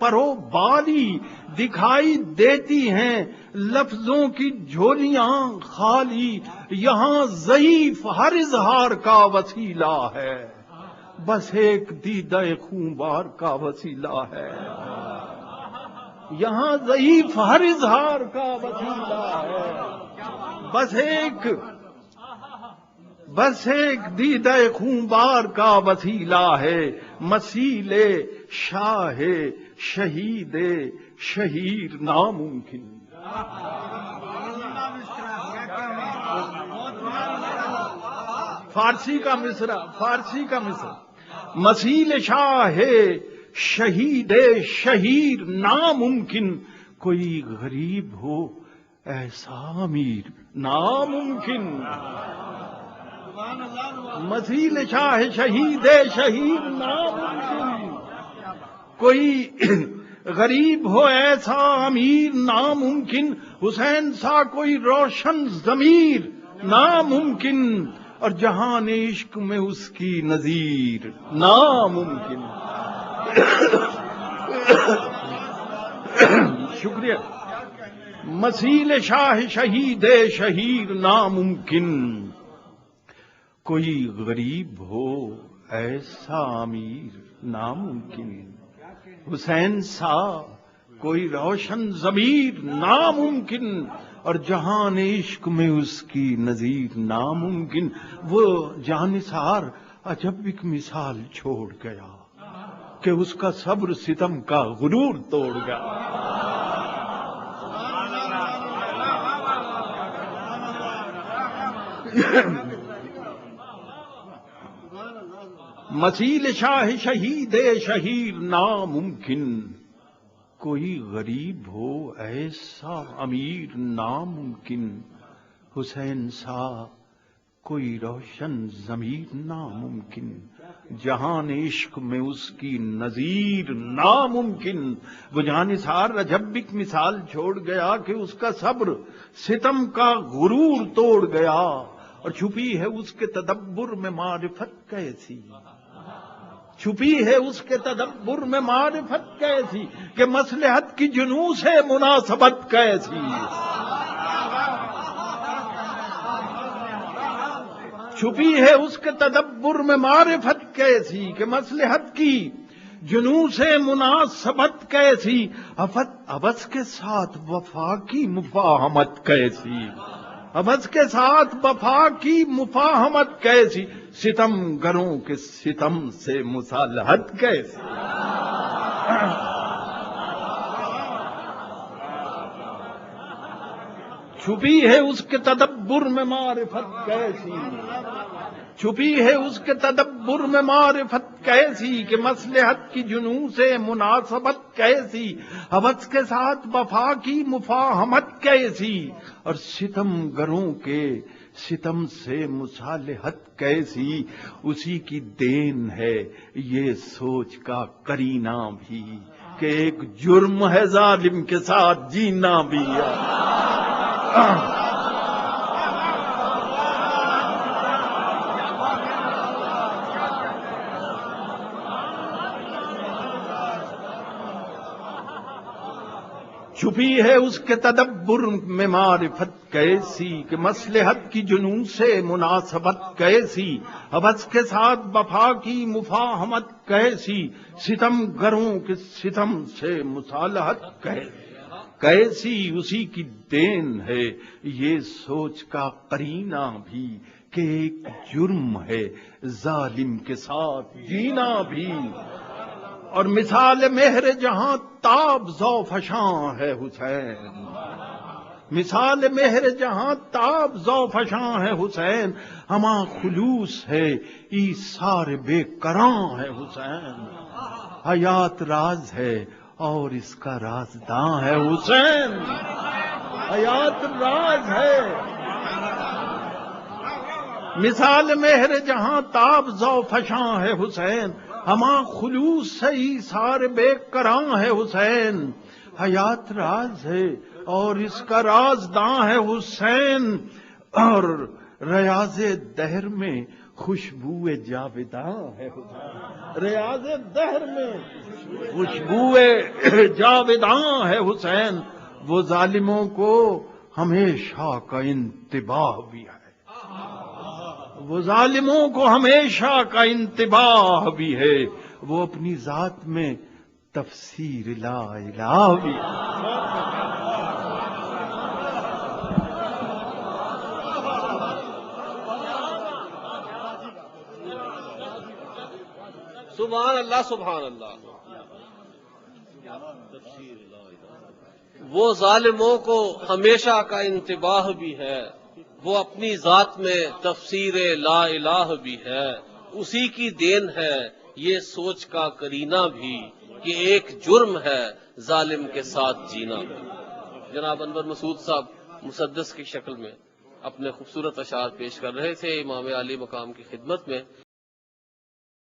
پرو بالی دکھائی دیتی ہیں لفظوں کی جھولیاں خالی، یہاں ضعیف ہر اظہار کا وسیلہ ہے، بس ایک دیدہ خونبار کا وسیلہ ہے، یہاں ضعیف ہر اظہار کا وسیلہ ہے، بس ایک دیدہ خونبار کا وسیلہ ہے، مسیل شاہ شہید شہیر ناممکن۔ فارسی کا مصرع مسیل شاہ شہید شہیر ناممکن، کوئی غریب ہو ایسا امیر ناممکن، مسیل شاہ شہید شہیر ناممکن، کوئی غریب ہو ایسا امیر ناممکن، حسین سا کوئی روشن ضمیر ناممکن، اور جہان عشق میں اس کی نظیر ناممکن۔ شکریہ۔ مسیل شاہ شہید شہیر ناممکن، کوئی غریب ہو ایسا امیر ناممکن، حسین سا کوئی روشن ضمیر ناممکن، اور جہان عشق میں اس کی نظیر ناممکن۔ وہ جانثار عجب ایک مثال چھوڑ گیا کہ اس کا صبر ستم کا غرور توڑ گیا۔ مسیل شاہ شہید شہیر ناممکن، کوئی غریب ہو ایسا امیر ناممکن، حسین سا کوئی روشن ضمیر ناممکن، جہان عشق میں اس کی نظیر ناممکن۔ وہ جانثار عجب ایک مثال چھوڑ گیا کہ اس کا صبر ستم کا غرور توڑ گیا، اور چھپی ہے اس کے تدبر میں معرفت کیسی، چھپی ہے اس کے تدبر میں معرفت کیسی، کہ مصلحت کی جنوں سے مناسبت کیسی، چھپی ہے اس کے تدبر میں معرفت کیسی، کہ مصلحت کی جنوں سے مناسبت کیسی، عبث کے ساتھ وفا کی مفاہمت کیسی، عبث کے ساتھ وفا کی مفاہمت کیسی، ستم گروں کے ستم سے مصالحت کیسی۔ چھپی ہے اس کے تدبر میں معرفت کیسی، چھپی ہے اس کے تدبر میں معرفت کیسی، کہ مصلحت کی جنوں سے مناسبت کیسی، عبث کے ساتھ وفا کی مفاہمت کیسی، اور ستم گروں کے ستم سے مصالحت کیسی، اسی کی دین ہے یہ سوچ کا کرینہ بھی، کہ ایک جرم ہے ظالم کے ساتھ جینا بھی۔ چھپی ہے اس کے تدبر میں معرفت کیسی، کہ مصلحت کی جنوں سے مناسبت کیسی، عبث کے ساتھ وفا کی مفاہمت کیسی، ستم گروں کے ستم سے مصالحت کیسی، اسی کی دین ہے یہ سوچ کا قرینہ بھی، کہ ایک جرم ہے ظالم کے ساتھ جینا بھی، اور مثال مہر جہاں تاب ذوفشاں ہے حسین، مثال مہر جہاں تاب ذوفشاں ہے حسین، ہماں خلوص ہے ایثار بے کراں ہے حسین، حیات راز ہے اور اس کا رازداں ہے حسین، حیات راز ہے۔ مثال مہر جہاں تاب ذوفشاں ہے حسین، ہماں خلوص سے ایثار بے کراں ہے حسین، حیات راز ہے اور اس کا رازداں ہے حسین، اور ریاض دہر میں خوشبو جاویداں ہے حسین، ریاض دہر میں خوشبو جاویداں ہے حسین، وہ ظالموں کو ہمیشہ کا انتباہ بھی ہے، وہ ظالموں کو ہمیشہ کا انتباہ بھی ہے، وہ اپنی ذات میں تفسیر لا الہ بھی ہے۔ سبحان اللہ سبحان اللہ۔ وہ ظالموں کو ہمیشہ کا انتباہ بھی ہے، وہ اپنی ذات میں تفسیر لا الہ بھی ہے، اسی کی دین ہے یہ سوچ کا کرینہ بھی کہ ایک جرم ہے ظالم کے ساتھ جینا۔ جناب انور مسعود صاحب مسدس کی شکل میں اپنے خوبصورت اشعار پیش کر رہے تھے امام علی مقام کی خدمت میں۔